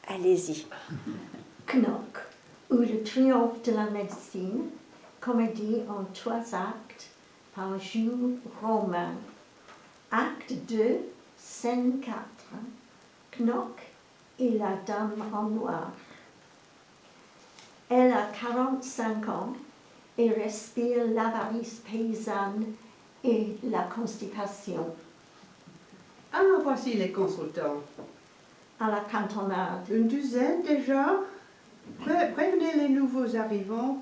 Allez-y. Knock, ou le triomphe de la médecine, comédie en 3 actes par Jules Romain. Acte 2, scène 4. Knock et la dame en noir. Elle a 45 ans et respire l'avarice paysanne et la constipation. Ah, voici les consultants. À la cantonade. Une douzaine déjà. Prévenez les nouveaux arrivants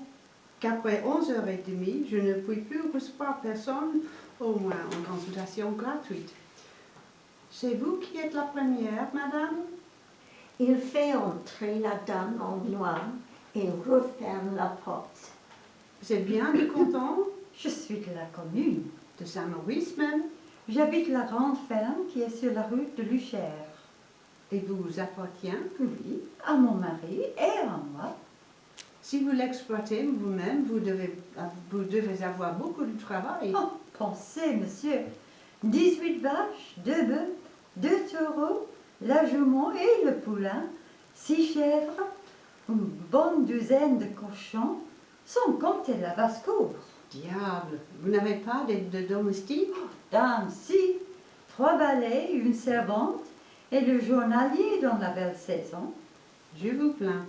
qu'après 11h30, je ne puis plus recevoir personne, au moins en consultation gratuite. C'est vous qui êtes la première, madame? Il fait entrer la dame en noir et referme la porte. Vous êtes bien du canton? Je suis de la commune. De Saint-Maurice même? J'habite la grande ferme qui est sur la rue de Luchère. Et vous appartient? Oui, à mon mari et à moi. Si vous l'exploitez vous-même, vous devez avoir beaucoup de travail. Oh, pensez, monsieur, 18 vaches, 2 bœufs, 2 taureaux, la jument et le poulain, 6 chèvres, une bonne douzaine de cochons, sans compter la basse-cour. Diable, vous n'avez pas de domestique? Dame, si, 3 valets, une servante et le journalier dans la belle saison. Je vous plains.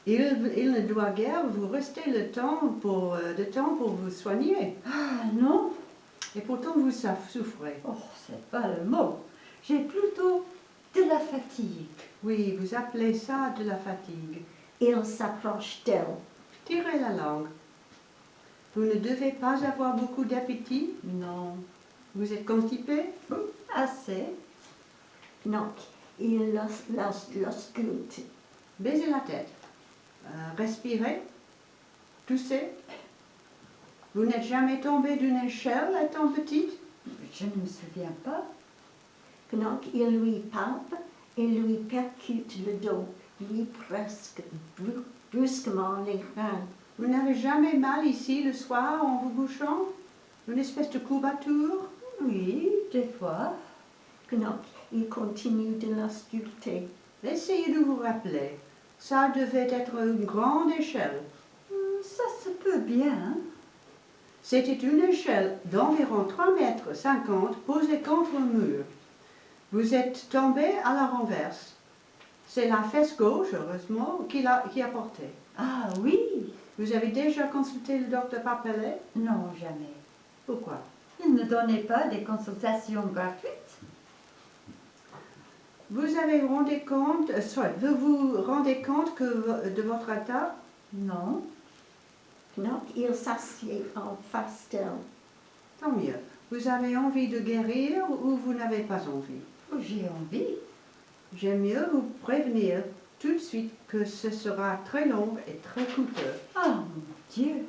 Il ne doit guère vous rester de temps pour vous soigner. Ah non, Et pourtant vous souffrez. oh, c'est pas le mot. J'ai plutôt de la fatigue. Oui, vous appelez ça de la fatigue. Il s'approche d'elle. Tirez la langue. Vous ne devez pas avoir beaucoup d'appétit. Non, Vous êtes constipé? assez. Knock, il l'ausculte. Baisez la tête. Respirez. Toussez. Vous n'êtes jamais tombé d'une échelle étant petite? Je ne me souviens pas. Knock, il lui palpe et lui percute le dos, lui presque brusquement les reins. Vous n'avez jamais mal ici le soir en vous couchant? Une espèce de courbature? Oui, des fois. Knock, il continue de l'ausculter. Essayez de vous rappeler. Ça devait être une grande échelle. Ça se peut bien. C'était une échelle d'environ 3,50 m posée contre le mur. Vous êtes tombé à la renverse. C'est la fesse gauche, heureusement, qui a porté. Ah oui. Vous avez déjà consulté le docteur Papelet? Non, jamais. Pourquoi? Il ne donnait pas des consultations gratuites. Vous vous rendez compte de votre état? Non. Knock, il s'assied en face d'elle. Tant mieux. Vous avez envie de guérir ou vous n'avez pas envie? J'ai envie. J'aime mieux vous prévenir tout de suite que ce sera très long et très coûteux. Ah, mon Dieu.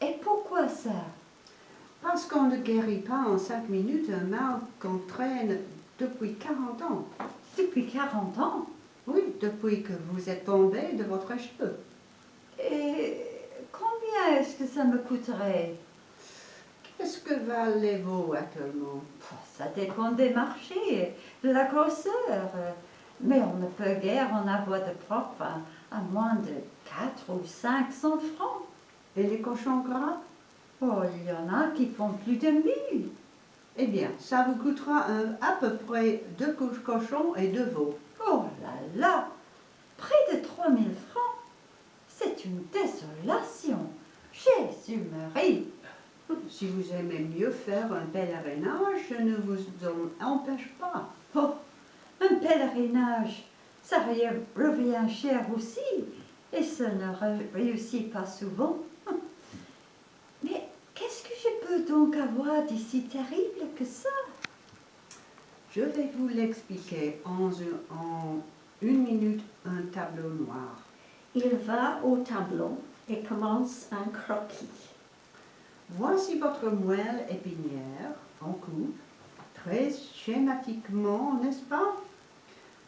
Et pourquoi ça? Parce qu'on ne guérit pas en 5 minutes un mal qu'on traîne depuis 40 ans. Depuis 40 ans? Oui, depuis que vous êtes tombé de votre échelle. Et combien est-ce que ça me coûterait? Qu'est-ce que valez-vous actuellement? Ça dépend des marchés, de la grosseur. Mais on ne peut guère en avoir de propre à moins de 400 ou 500 francs. Et les cochons gras? Oh, il y en a qui font plus de 1000. Eh bien, ça vous coûtera à peu près 2 cochons et 2 veaux. Oh là là, près de 3000 francs. C'est une désolation. Jésus-Marie. Si vous aimez mieux faire un pèlerinage, je ne vous en empêche pas. Oh, un pèlerinage, ça revient cher aussi. Et ça ne réussit pas souvent. Mais qu'est-ce que je peux donc avoir d'ici terrible que ça? Je vais vous l'expliquer en 1 minute, un tableau noir. Il va au tableau et commence un croquis. Voici votre moelle épinière en coupe, très schématiquement, n'est-ce pas?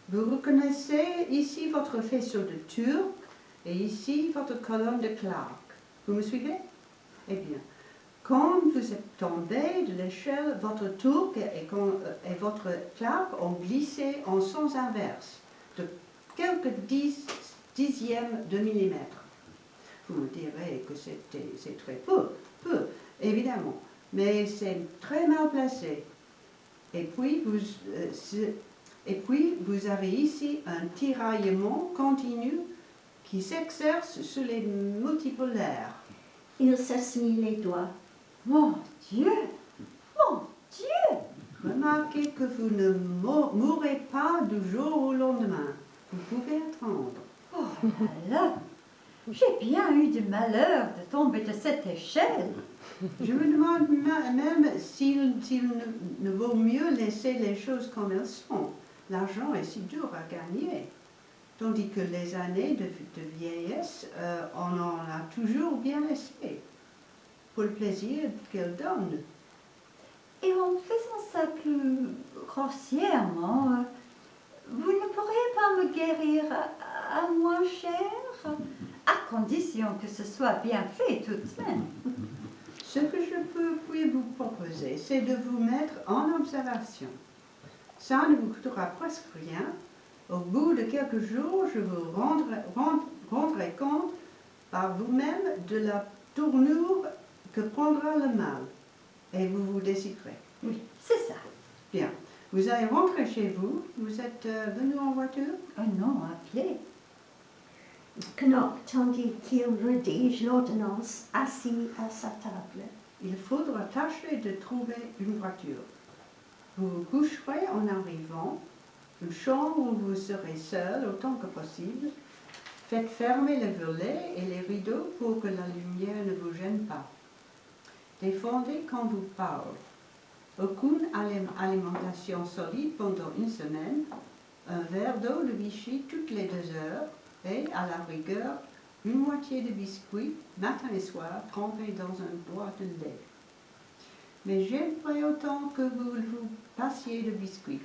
Vous reconnaissez ici votre faisceau de Turc et ici votre colonne de Clark. Vous me suivez? Eh bien, Quand vous êtes tombé de l'échelle, votre tourque et votre claque ont glissé en sens inverse de quelques dixièmes de millimètre. Vous me direz que c'est très peu, évidemment, mais c'est très mal placé. Et puis vous avez ici un tiraillement continu qui s'exerce sur les multipolaires. Il s'essuie les doigts. Mon Dieu! Mon Dieu! Remarquez que vous ne mourrez pas du jour au lendemain. Vous pouvez attendre. Oh là là! J'ai bien eu du malheur de tomber de cette échelle. Je me demande même s'il ne vaut mieux laisser les choses comme elles sont. L'argent est si dur à gagner. Tandis que les années de vieillesse, on en a toujours bien laissé. Pour le plaisir qu'elles donnent. Et en faisant ça plus grossièrement, vous ne pourriez pas me guérir à moins cher, à condition que ce soit bien fait tout de même. Ce que je puis vous proposer, c'est de vous mettre en observation. Ça ne vous coûtera presque rien. Au bout de quelques jours, je vous rendrai compte par vous-même de la tournure que prendra le mal. Et vous vous déciderez. Oui, c'est ça. Bien. Vous allez rentrer chez vous. Vous êtes venu en voiture? Oh non, à pied. Knock tandis qu'il rédige l'ordonnance assis à sa table. Il faudra tâcher de trouver une voiture. Vous vous coucherez en arrivant, une chambre où vous serez seul autant que possible. Faites fermer les volets et les rideaux pour que la lumière ne vous gêne pas. Défendez quand vous parle. Aucune alimentation solide pendant une semaine, un verre d'eau de Vichy toutes les 2 heures et, à la rigueur, une moitié de biscuit matin et soir trempé dans un bois de lait. Mais j'aimerais autant que vous vous passiez de biscuits.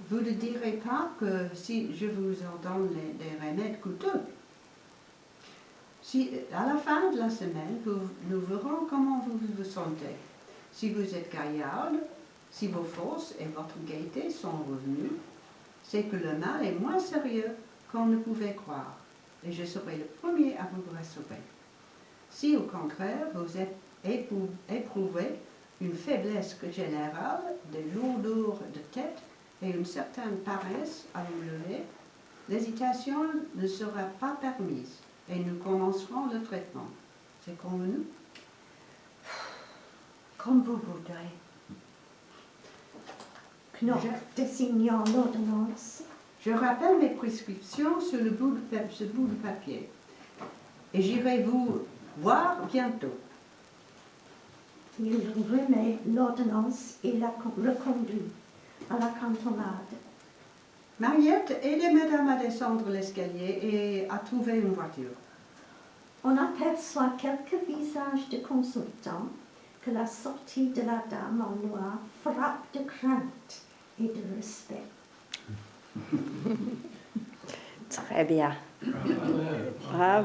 Vous ne direz pas que si je vous ordonne des remèdes coûteux. Si, à la fin de la semaine, nous verrons comment vous vous sentez. Si vous êtes gaillarde, si vos forces et votre gaieté sont revenues, c'est que le mal est moins sérieux qu'on ne pouvait croire, et je serai le premier à vous rassurer. Si au contraire vous éprouvez une faiblesse générale, des lourdeurs de tête et une certaine paresse à vous lever, l'hésitation ne sera pas permise et nous commencerons le traitement. C'est convenu? Comme vous voudrez. Knock désignant l'ordonnance. Je rappelle mes prescriptions sur ce bout de papier et j'irai vous voir bientôt. Il remet l'ordonnance et la reconduit à la cantonade. Mariette, aidez madame à descendre l'escalier et à trouver une voiture. On aperçoit quelques visages de consultants que la sortie de la dame en noir frappe de crainte et de respect. Très bien. Bravo.